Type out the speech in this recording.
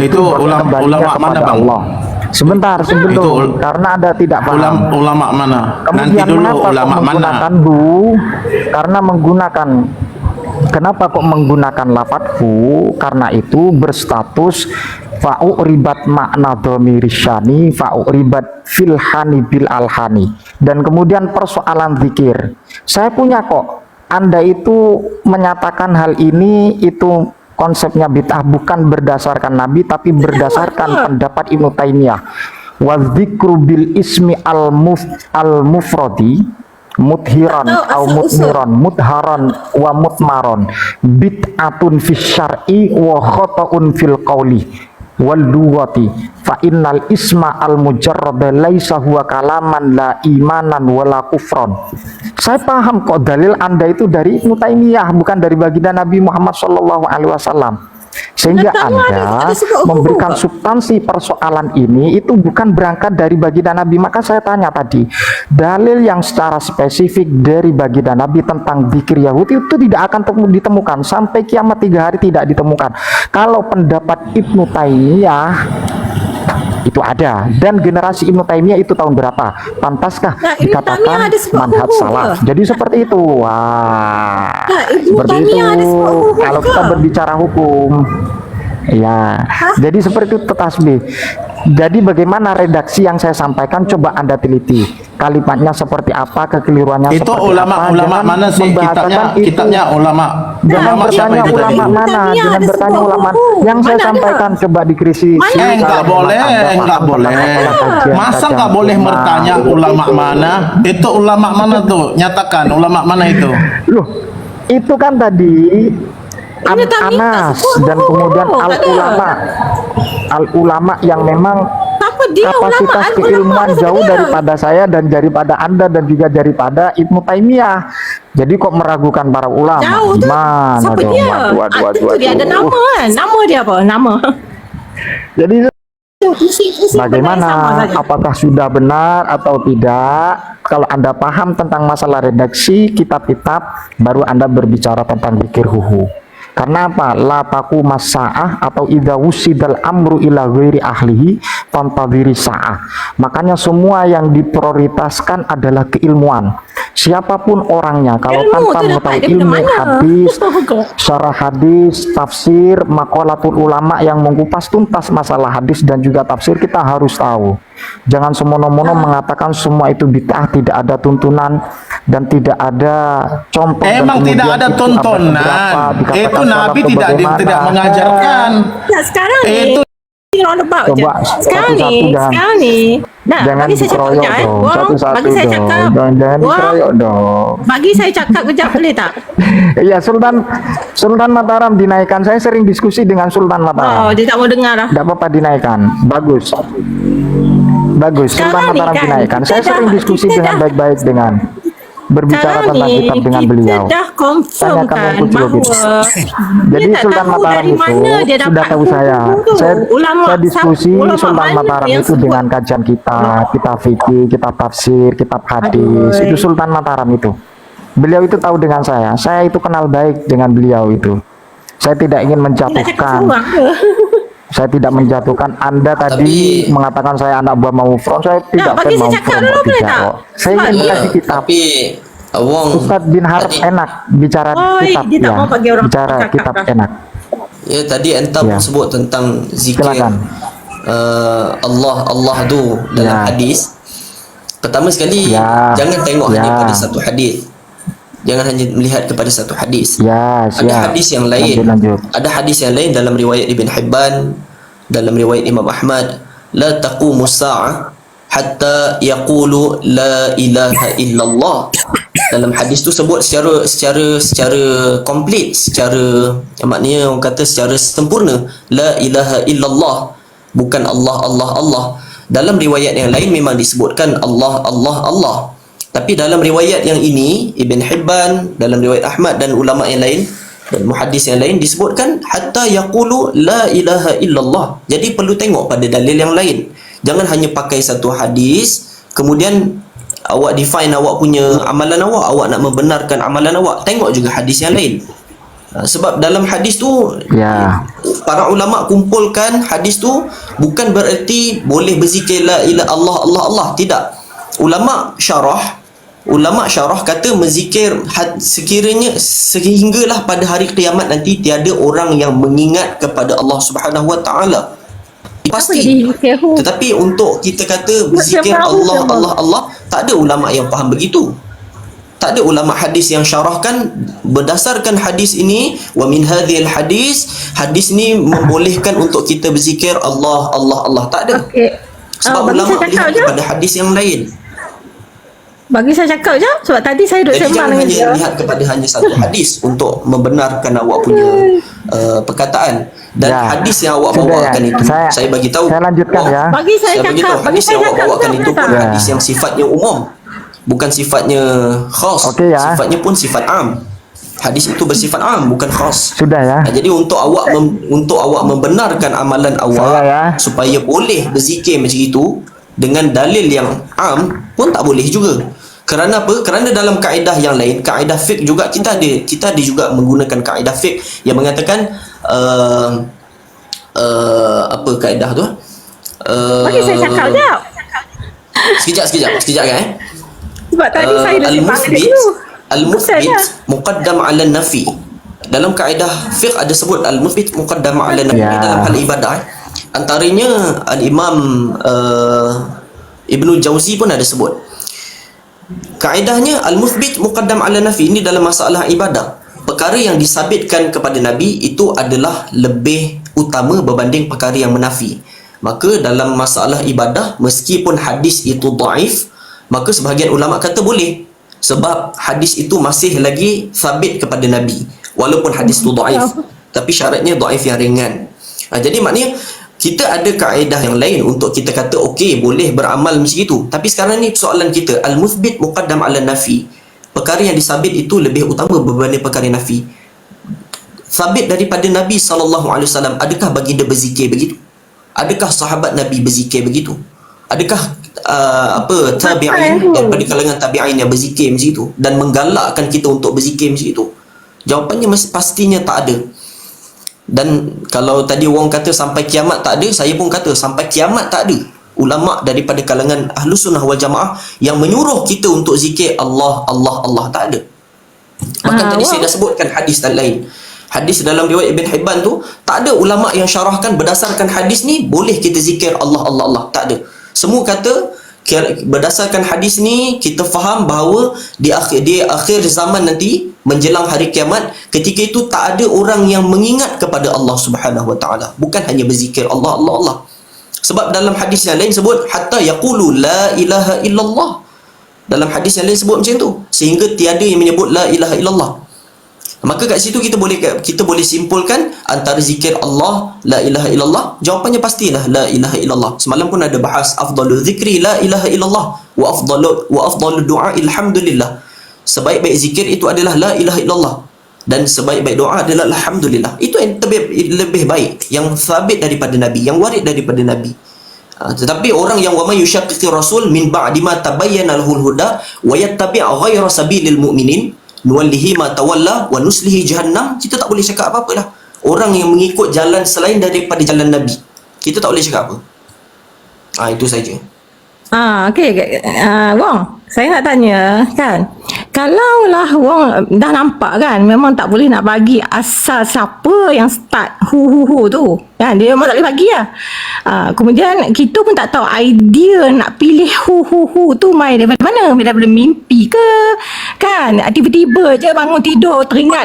itu ulama mana Bang? Allah. Sebentar, sebelum, karena Anda tidak paham. Ulama mana? Nanti Kemudian dulu mengapa ulama kok mana? menggunakan bu? Karena kenapa kok menggunakan lafadz hu? Karena itu berstatus fa'uribat makna dhamiri syani fa'uribat filhani bil alhani. Dan kemudian persoalan zikir. Saya punya kok. Anda itu menyatakan hal ini itu konsepnya bid'ah bukan berdasarkan Nabi tapi berdasarkan pendapat Ibnu Taimiyah. Wa dzikru bil ismi al-mufradi mudhiran au mudmiran mudharan wa mudmaron bid'atun fis syar'i wa khata'un fil qawli wal duwati fa innal isma al mujarrad laisa huwa kalaman la imanan wala kufron. Saya paham kok dalil Anda itu dari Ibnu Taimiyah bukan dari baginda Nabi Muhammad SAW. Sehingga Anda memberikan substansi persoalan ini itu bukan berangkat dari baginda Nabi. Maka saya tanya tadi, dalil yang secara spesifik dari baginda Nabi tentang zikir Yahudi itu tidak akan ditemukan sampai kiamat 3 hari, tidak ditemukan. Kalau pendapat Ibnu Taimiyah itu ada, dan generasi Ibnu Taimiyah itu tahun berapa? Pantaskah dikatakan manhaj salaf? Jadi seperti itu. Wah, seperti itu kalau kita berbicara hukum. Ya, jadi seperti itu tasbih. Jadi bagaimana redaksi yang saya sampaikan, coba Anda teliti kalimatnya seperti apa, kekeliruannya itu seperti apa. Ulama mana sih kitabnya ulama? Jangan bertanya ulama mana, jangan bertanya ulama. Yang saya sampaikan coba dikritisi. Enggak boleh. Masa nggak boleh bertanya ulama mana? Itu ulama mana tuh? Nyatakan ulama mana itu? Loh, itu kan tadi Anas dan kemudian al-ulama yang memang kapasitas keilmuan jauh daripada saya dan daripada Anda dan juga daripada Ibnu Taimiyah. Jadi kok meragukan para ulama? Gimana siapa dong? dia? Waduh. Dia ada nama kan? Nama dia apa? Nama. Jadi bagaimana? Apakah sudah benar atau tidak? Kalau Anda paham tentang masalah redaksi kitab-kitab, baru Anda berbicara tentang zikir huhu. Karena apa? La taku masa'ah atau idza wusidal amru ila ghairi ahlihi fantadhiri sa'ah. Makanya semua yang diprioritaskan adalah keilmuan. Siapapun orangnya, kalau tanpa mengetahui ilmu hadis, syarah hadis, tafsir, maqalatul ulama yang mengupas tuntas masalah hadis dan juga tafsir, kita harus tahu. Jangan semono-mono mengatakan semua itu bid'ah, tidak ada tuntunan dan tidak ada contoh. Emang tidak ada tuntunan. Itu Nabi tidak mengajarkan. Nah, sekarang itu coba sekarang nih. Nah, jangan bagi saya cakap kejap satu-satu jangan dikeroyok dong. Bagi saya cakap kejap boleh tak? Iya, Sultan Mataram dinaikkan. Saya sering diskusi dengan Sultan Mataram. Oh, dia tak mau dengar lah. Tidak apa-apa dinaikkan. Bagus. Sultan Mataram dinaikkan. Saya sering diskusi dengan baik-baik dengan berbicara tentang kitab dengan beliau. Kita dah confirm kan bahawa jadi Sultan Mataram itu sudah tahu saya diskusi Sultan Mataram itu dengan kajian kitab fikih, kitab tafsir, kitab hadis. Itu Sultan Mataram itu. Beliau itu tahu dengan saya itu kenal baik dengan beliau itu. Saya tidak ingin menjatuhkan. Saya tidak menjatuhkan. Anda tadi mengatakan saya anak buah mau front. Saya tidak mau front. Saya ingin kasih kitab. Tapi Ustadz bin Harb enak bicara kitab ya. Bicara kitab enak. Ya, tadi anda sebut tentang zikir Allah tu dalam hadis. Pertama sekali jangan tengok hanya pada satu hadis. Jangan hanya melihat kepada satu hadis. Ada hadis yang lain. Ada hadis yang lain dalam riwayat Ibn Hibban, dalam riwayat Imam Ahmad, la taqumu sa'ah hatta yaqulu la ilaha illallah. Dalam hadis tu sebut secara komplit, secara maknanya orang kata secara sempurna, la ilaha illallah, bukan Allah. Dalam riwayat yang lain memang disebutkan Allah. Tapi dalam riwayat yang ini, Ibn Hibban, dalam riwayat Ahmad dan ulama yang lain dan muhaddis yang lain disebutkan hatta yaqulu la ilaha illallah. Jadi perlu tengok pada dalil yang lain. Jangan hanya pakai satu hadis kemudian awak define awak punya amalan awak nak membenarkan amalan awak. Tengok juga hadis yang lain. Sebab dalam hadis tu Ya. para ulama kumpulkan hadis tu bukan bererti boleh berzikir la ilaha Allah Allah Allah, tidak. Ulama syarah kata menzikir sekiranya sehinggalah pada hari kiamat nanti tiada orang yang mengingat kepada Allah Subhanahu Wa Taala. Pasti. Tetapi untuk kita kata berzikir Allah Allah Allah, tak ada ulama yang faham begitu. Tak ada ulama hadis yang syarahkan berdasarkan hadis ini, wa min hadhil hadis ni membolehkan untuk kita berzikir Allah Allah Allah, tak ada. Sebab ulama melihat kepada hadis yang lain. Bagi saya cakap je, sebab tadi saya duduk Jadi sembang jangan dengan hanya dia. lihat kepada hanya satu hadis untuk membenarkan awak punya perkataan. Dan hadis yang awak bawakan itu, saya bagi tahu. Saya lanjutkan ya. Bagi saya Saya bagi tahu cakap, bagi hadis saya yang awak cakap bawakan itu pun tak? hadis yang sifatnya umum, bukan sifatnya khas. Okey ya. Sifatnya pun sifat am. Hadis itu bersifat am, bukan khas. Sudah ya. Jadi untuk awak membenarkan amalan awak Saya, ya. supaya boleh berzikir macam itu dengan dalil yang am pun tak boleh juga. Kerana apa? Kerana dalam kaedah yang lain, kaedah fiqh juga kita ada juga menggunakan kaedah fiqh yang mengatakan apa kaedah tu? Bagi saya cakap je. Sekejap kan. Sebab tadi saya dah sembang dengan dia dulu. Al-muthbit Betul, muqaddam 'ala nafi. Dalam kaedah fiqh ada sebut al-muthbit muqaddam 'ala nafi dalam hal ibadah. Antaranya al-Imam Ibnu Jauzi pun ada sebut. Kaedahnya al-muthbit muqaddam 'ala nafi, ini dalam masalah ibadah. Perkara yang disabitkan kepada Nabi itu adalah lebih utama berbanding perkara yang menafi. Maka dalam masalah ibadah, meskipun hadis itu dhaif, maka sebahagian ulama kata boleh, sebab hadis itu masih lagi sabit kepada Nabi walaupun hadis itu dhaif, tapi syaratnya dhaif yang ringan. Jadi maknanya kita ada kaedah yang lain untuk kita kata okey boleh beramal macam itu. Tapi sekarang ni soalan kita, al-muthbit muqaddam 'ala nafi. Perkara yang disabit itu lebih utama berbanding perkara nafi. Sabit daripada Nabi SAW, adakah baginda berzikir begitu? Adakah sahabat Nabi berzikir begitu? Adakah tabi'in daripada kalangan tabi'in yang berzikir macam itu dan menggalakkan kita untuk berzikir macam itu? Jawapannya pastinya tak ada. Dan kalau tadi orang kata sampai kiamat tak ada, saya pun kata sampai kiamat tak ada ulama daripada kalangan Ahlus Sunnah wal Jamaah yang menyuruh kita untuk zikir Allah Allah Allah, tak ada. Bahkan tadi saya dah sebutkan hadis lain. Hadis dalam riwayat Ibn Hibban tu, tak ada ulama yang syarahkan berdasarkan hadis ni boleh kita zikir Allah Allah Allah, tak ada. Semua kata berdasarkan hadis ni kita faham bahawa di akhir zaman nanti menjelang hari kiamat, ketika itu tak ada orang yang mengingat kepada Allah Subhanahu Wa Taala, bukan hanya berzikir Allah Allah Allah. Sebab dalam hadis yang lain sebut hatta yaqulu la ilaha illallah. Dalam hadis yang lain sebut macam tu, sehingga tiada yang menyebut la ilaha illallah. Maka kat situ kita boleh simpulkan antara zikir Allah la ilaha illallah, jawapannya pastilah la ilaha illallah. Semalam pun ada bahas afdalul zikri la ilaha illallah wa afdalu du'a alhamdulillah. Sebaik-baik zikir itu adalah la ilaha illallah, dan sebaik-baik doa adalah alhamdulillah. Itu yang lebih baik, yang sabit daripada Nabi, yang warid daripada Nabi. Tetapi orang yang wa may yushaqiqir rasul min ba'di ma tabayyana lahul huda wa yattabi' ghayra sabilil mu'minin nuwallihi ma tawalla wa nuslihi jahannam, kita tak boleh cakap apa-apa lah. Orang yang mengikut jalan selain daripada jalan Nabi, kita tak boleh cakap apa. Itu saja. Okey. Wong, saya nak tanya kan, kalaulah Wong dah nampak kan memang tak boleh nak bagi asal siapa yang start hu tu kan, dia memang tak boleh bagi lah. Kemudian kita pun tak tahu idea nak pilih hu tu main daripada mana, daripada mimpi ke kan, tiba-tiba je bangun tidur teringat